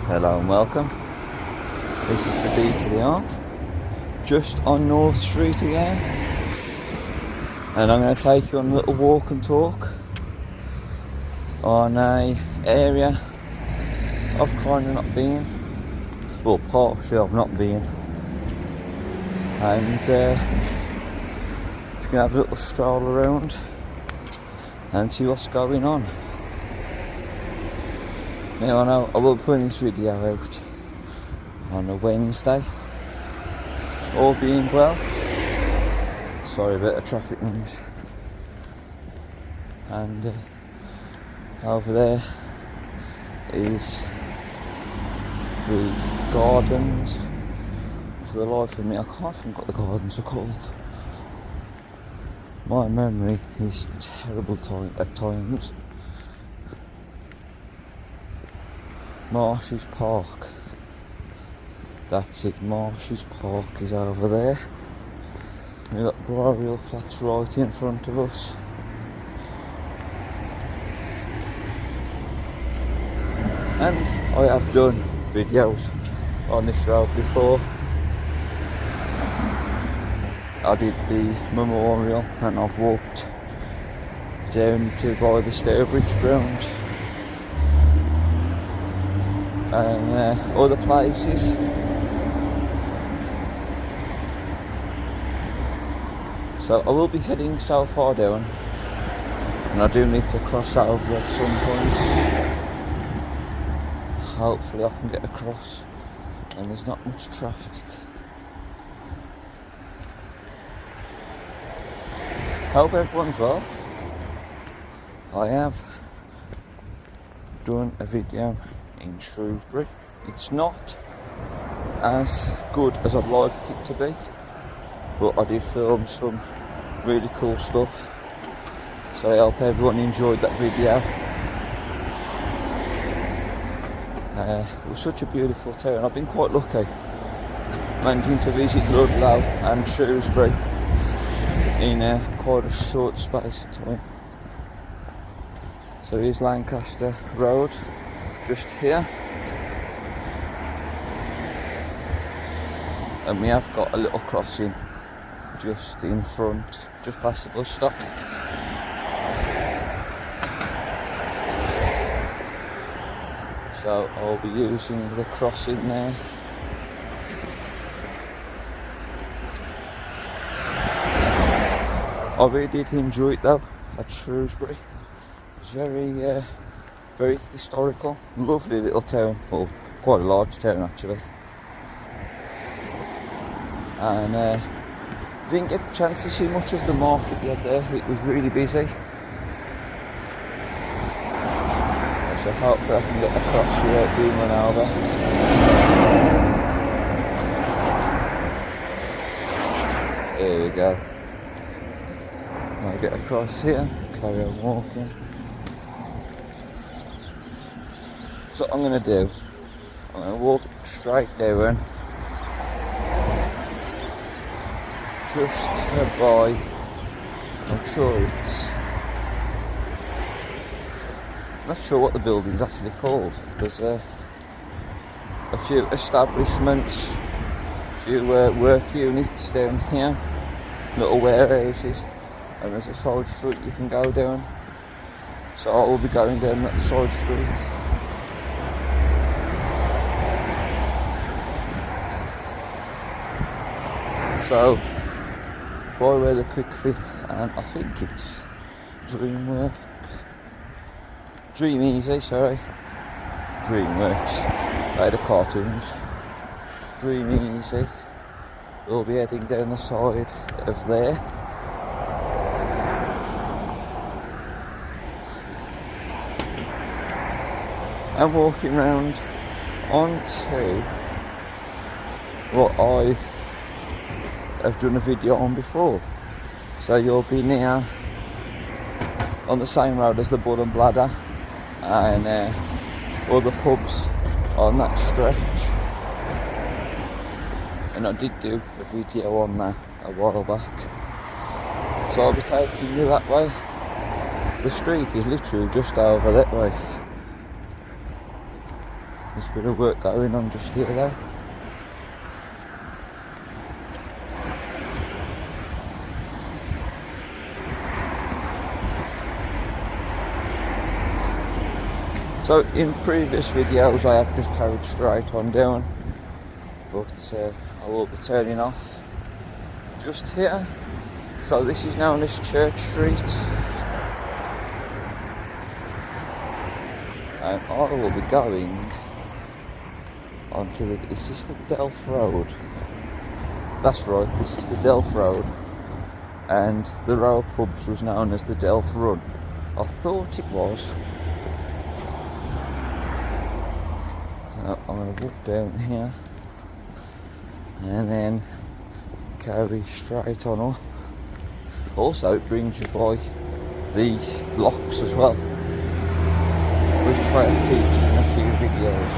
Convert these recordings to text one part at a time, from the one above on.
Hello and welcome. This is the D to the R, just on North Street again, and I'm going to take you on a little walk and talk on a area I've kind of not been, well partially I've not been, and just going to have a little stroll around and see what's going on. Now I know I will be putting this video out on a Wednesday, all being well. Sorry about the traffic noise. And over there is the gardens. For the life of me, I can't think what the gardens are called. My memory is terrible at times. Marshes Park. That's it, Marshes Park is over there. We've got Boreal Flats right in front of us. And I have done videos on this road before. I did the memorial and I've walked down to by the Stourbridge ground and other places. So I will be heading so far down, and I do need to cross over at some point. Hopefully I can get across and there's not much traffic. Hope everyone's well. I have done a video in Shrewsbury. It's not as good as I'd liked it to be, but I did film some really cool stuff, so I hope everyone enjoyed that video. It was such a beautiful town. I've been quite lucky managing to visit Ludlow and Shrewsbury in quite a short space of time. So here's Lancaster Road, just here, and we have got a little crossing just in front, just past the bus stop. So I'll be using the crossing there. I really did enjoy it though at Shrewsbury. It was very historical, lovely little town, well quite a large town actually. And didn't get a chance to see much of the market yet there, it was really busy. So hopefully I can get across without being run over. Here we go. I'll get across here, carry on walking. So what I'm going to do, I'm going to walk straight down, just by, I'm sure it's, I'm not sure what the building's actually called. There's a few establishments, a few work units down here, little warehouses, and there's a side street you can go down. So I will be going down that side street. So by where the Quick Fit, and I think it's Dreameasy, sorry. DreamWorks, they're the cartoons. Dreameasy. We'll be heading down the side of there. And walking round onto what I have done a video on before. So you'll be near on the same road as the Bull and Bladder and all the pubs on that stretch. And I did do a video on that a while back. So I'll be taking you that way. The street is literally just over that way. There's a bit of work going on just here though. So in previous videos I have just carried straight on down, but I will be turning off just here. So this is known as Church Street, and I will be going onto the, is this the Delph Road? That's right, this is the Delph Road, and the row of pubs was known as the Delph Run. I thought it was. I'm going to walk down here and then carry straight on up. Also it brings you by the locks as well, which I have featured in a few videos.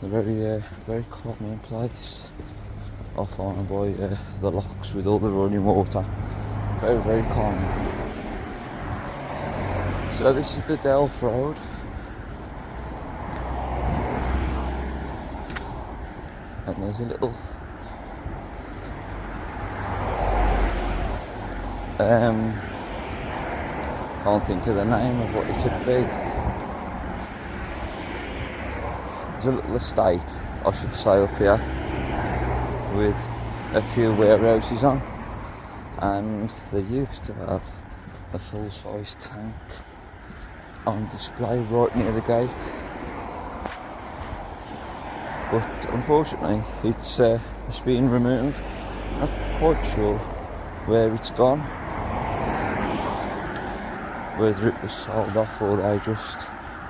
A very calming place I find by the locks with all the running water. Very calming. So this is the Delph Road. And there's a little can't think of the name of what it could be. There's a little estate, I should say, up here with a few warehouses on, and they used to have a full-size tank on display right near the gate, but unfortunately it's been removed. Not quite sure where it's gone, whether it was sold off or they just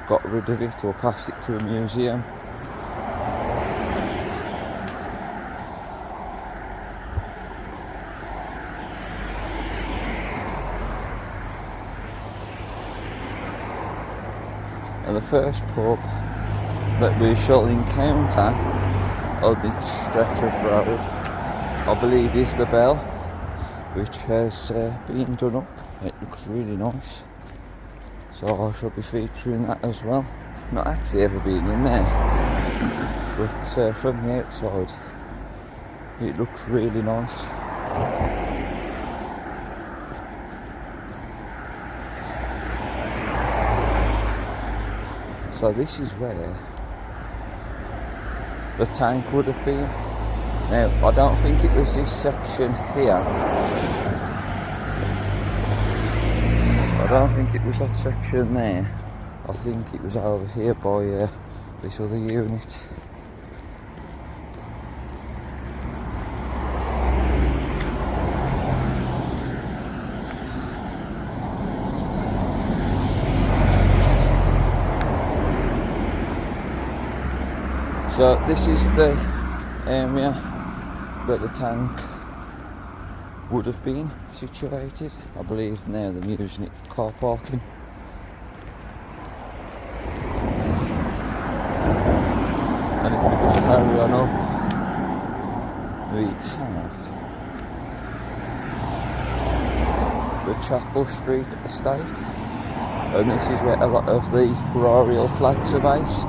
got rid of it or passed it to a museum. And the first pub that we shall encounter on the stretch of road, I believe, is the Bell, which has been done up. It looks really nice, so I shall be featuring that as well. Not actually ever been in there, but from the outside it looks really nice. So this is where the tank would have been. Now, I don't think it was this section here. I don't think it was that section there. I think it was over here by this other unit. So this is the area that the tank would have been situated. I believe now they're using it for car parking. And if we just carry on up, we have the Chapel Street estate, and this is where a lot of the barorial flats are based.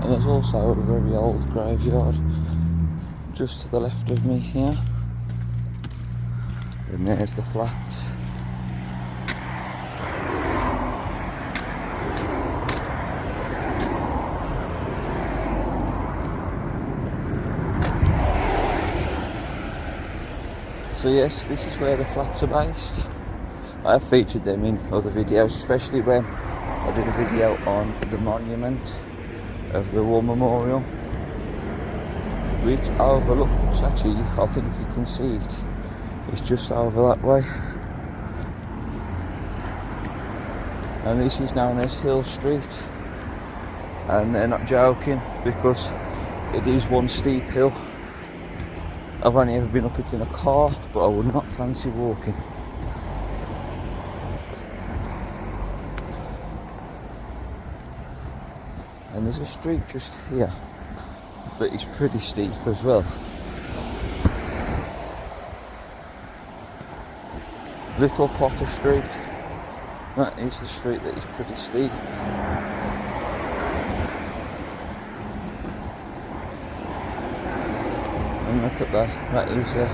And there's also a very old graveyard just to the left of me here. And there's the flats. So yes, this is where the flats are based. I have featured them in other videos, especially when I did a video on the monument of the War Memorial, which overlooks, actually I think you can see it, it's just over that way. And this is known as Hill Street, and they're not joking because it is one steep hill. I've only ever been up it in a car, but I would not fancy walking. And there's a street just here that is pretty steep as well. Little Potter Street. That is the street that is pretty steep. And look at that, that is a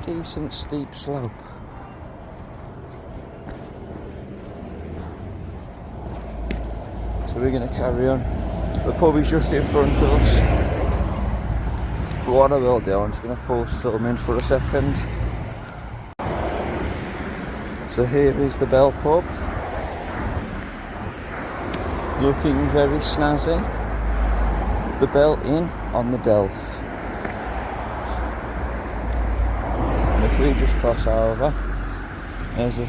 decent steep slope. So we're going to carry on. The pub is just in front of us. But what I will do, I'm just going to pause filming for a second. So here is the Bell Pub. Looking very snazzy. The Bell Inn on the Delph. And if we just cross over, there's a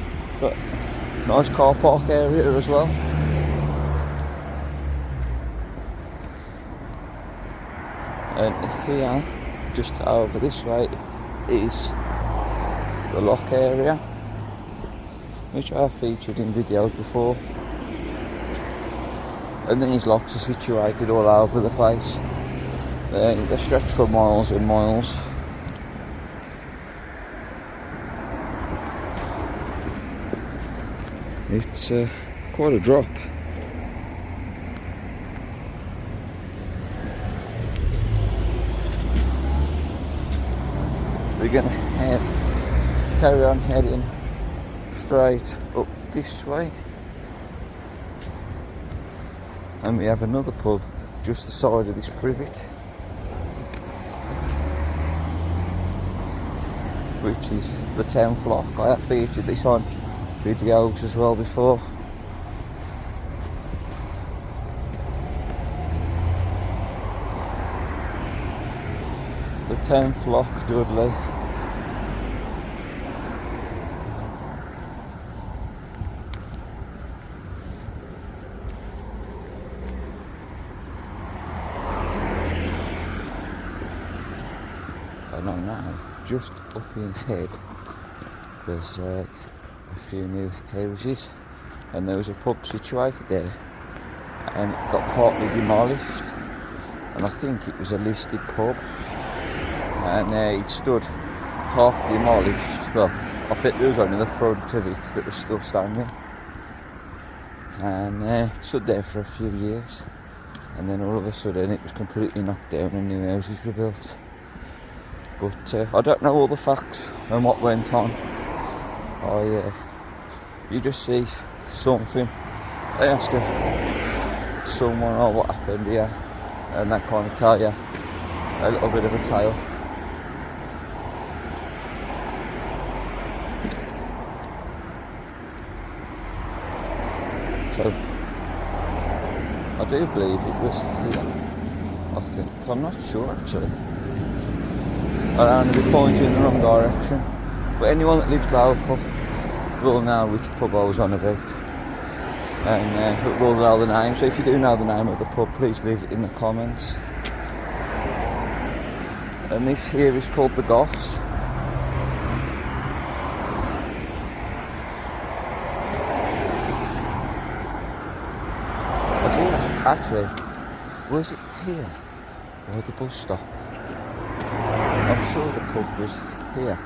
nice car park area as well. And here, just over this way, is the lock area, which I have featured in videos before. And these locks are situated all over the place. They stretch for miles and miles. It's quite a drop. We're going to carry on heading straight up this way, and we have another pub just the side of this privet, which is the Town Flock. I have featured this on videos as well before. The Town Flock, Dudley. And on now, just up ahead, there's a few new houses, and there was a pub situated there, and it got partly demolished, and I think it was a listed pub, and it stood half demolished. Well, I think there was only the front of it that was still standing, and it stood there for a few years, and then all of a sudden it was completely knocked down and new houses were built. But I don't know all the facts and what went on. You just see something, they ask someone, oh, what happened here, and they kind of tell you a little bit of a tale. So I do believe it was here, I think. I'm not sure actually. I don't want to be pointing in the wrong direction, but anyone that lives local will know which pub I was on about, and will know the name. So if you do know the name of the pub, please leave it in the comments. And this here is called the Goss. Actually, was it here by the bus stop? I'm sure the pub was here.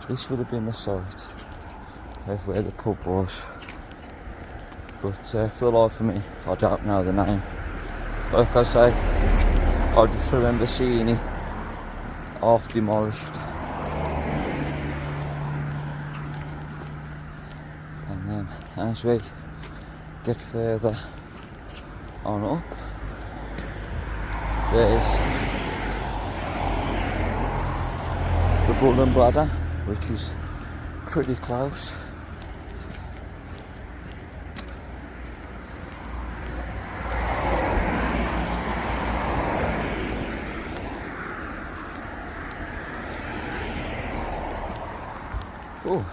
This would have been the site of where the pub was. But for the life of me, I don't know the name. Like I say, I just remember seeing it half demolished. And then as we get further on up, there's the Bull and Bladder, which is pretty close. Oh,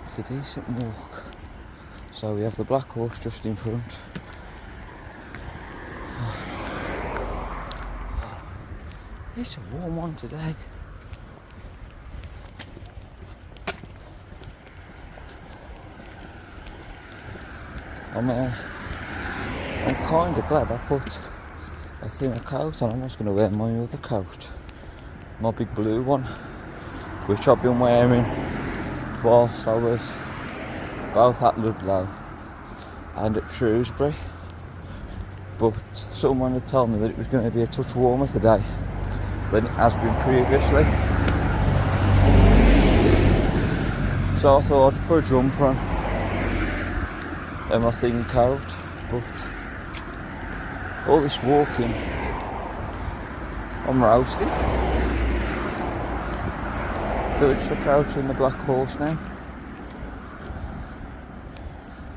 it's a decent walk. So we have the Black Horse just in front. It's a warm one today. I'm kind of glad I put a thinner coat on. I'm just going to wear my other coat, my big blue one, which I've been wearing whilst I was both at Ludlow and at Shrewsbury, but someone had told me that it was going to be a touch warmer today than it has been previously, so I thought I'd put a jumper on and my thin coat. But all this walking, I'm roasting. So we're just approaching the Black Horse now,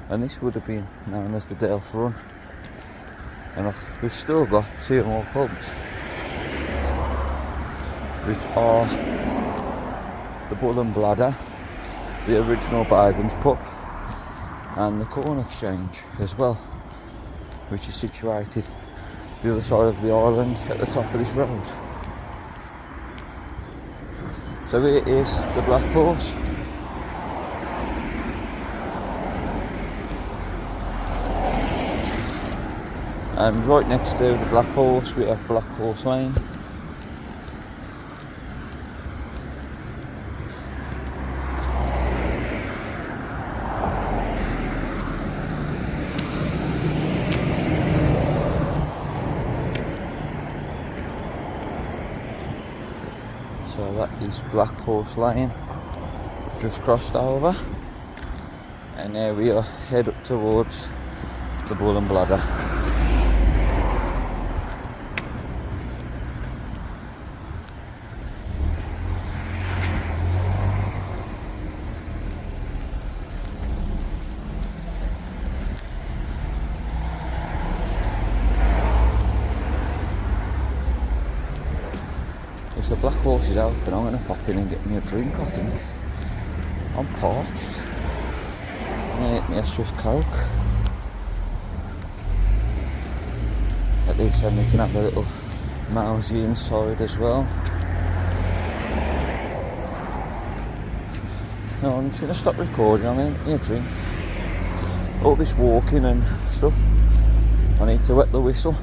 and this would have been known as the Delph Run, and we've still got 2 more pubs, which are the Bull and Bladder, the original Bathans pub, and the Corn Exchange as well, which is situated the other side of the island at the top of this road. So here is the Black Horse. And right next to the Black Horse we have Black Horse Lane. So that is Black Horse Lane, just crossed over, and now we are head up towards the Bull and Bladder. If the Black Horse is open, I'm going to pop in and get me a drink, I think. I'm parched. I'm going to get me a Swift Coke. At least then we can have a little mousey inside as well. No, I'm just going to stop recording, I'm going to get me a drink. All this walking and stuff, I need to wet the whistle.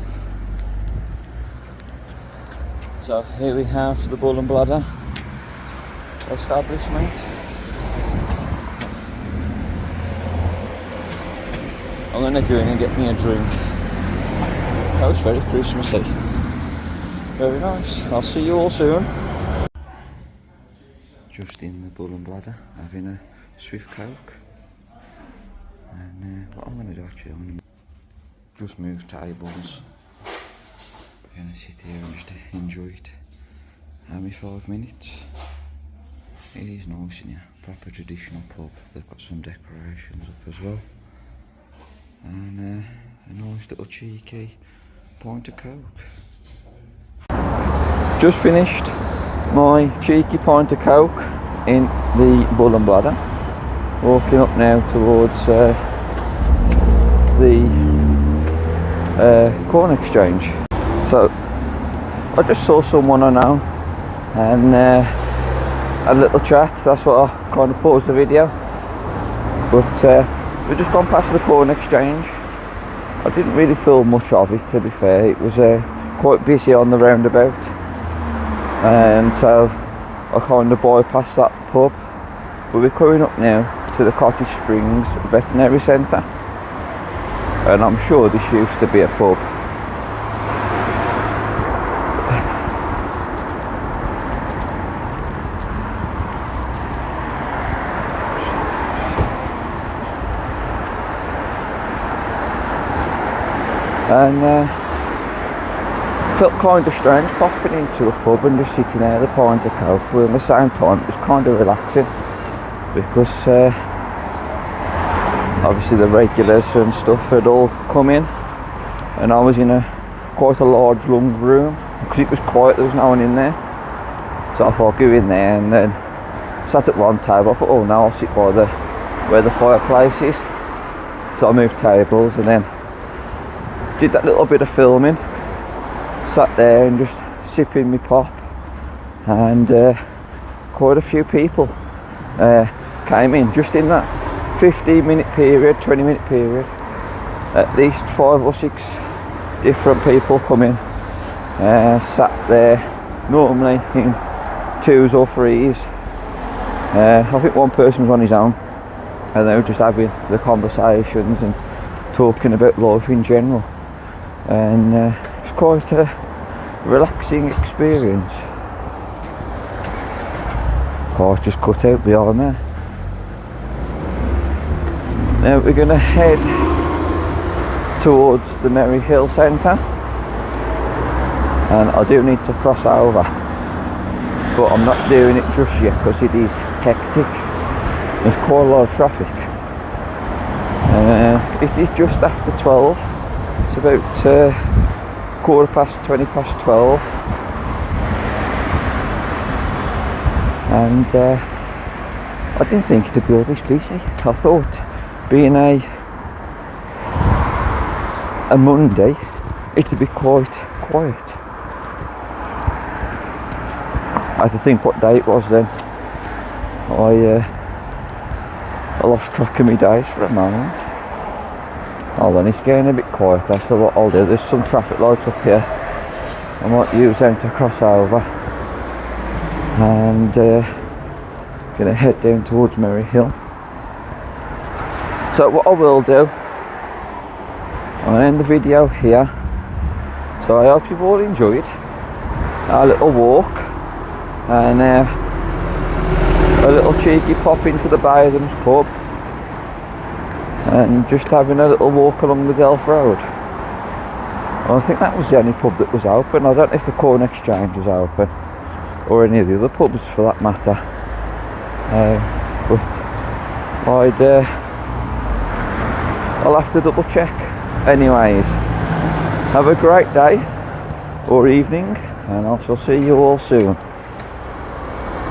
So here we have the Bull and Bladder establishment. I'm going to go in and get me a drink. That was very Christmassy. Very nice. I'll see you all soon. Just in the Bull and Bladder, having a Swift Coke. And what I'm going to do actually, I'm going to just move tables. I'm going to sit here and just enjoy it. Have me 5 minutes. It is nice in here, proper traditional pub. They've got some decorations up as well. And a nice little cheeky pint of Coke. Just finished my cheeky pint of Coke in the Bull and Bladder. Walking up now towards the Corn Exchange. So I just saw someone I know and had a little chat. That's what I kind of paused the video. But we've just gone past the Corn Exchange. I didn't really feel much of it, to be fair. It was quite busy on the roundabout, and so I kind of bypassed that pub. But we're coming up now to the Cottage Springs Veterinary Centre, and I'm sure this used to be a pub. And felt kind of strange popping into a pub and just sitting there with a pint of Coke, but at the same time it was kind of relaxing because obviously the regulars and stuff had all come in, and I was in quite a large long room because it was quiet, there was no one in there. So I thought I'd go in there, and then sat at one table. I thought, oh no, I'll sit by where the fireplace is. So I moved tables and then did that little bit of filming, sat there and just sipping my pop, and quite a few people came in just in that 15-minute period, 20-minute period. At least 5 or 6 different people come in, sat there normally in 2s or 3s, I think one person was on his own, and they were just having the conversations and talking about life in general, and it's quite a relaxing experience. Car's just cut out behind me. Now we're going to head towards the Merry Hill Centre, and I do need to cross over, but I'm not doing it just yet because it is hectic. There's quite a lot of traffic. It is just after 12. It's about 12:15. And I didn't think it'd be all this busy. I thought, being a Monday, it'd be quite quiet. I had to think what day it was then. I lost track of my days for a moment. Hold on, it's getting a bit quieter, so what I'll do, there's some traffic lights up here. I might use them to cross over, and gonna head down towards Merry Hill. So what I will do, I'm gonna end the video here. So I hope you've all enjoyed our little walk, and a little cheeky pop into the Bay Adams pub, and just having a little walk along the Delph Road. Well, I think that was the only pub that was open. I don't know if the Corn Exchange was open, or any of the other pubs for that matter. But I'll have to double check. Anyways, have a great day or evening, and I shall see you all soon.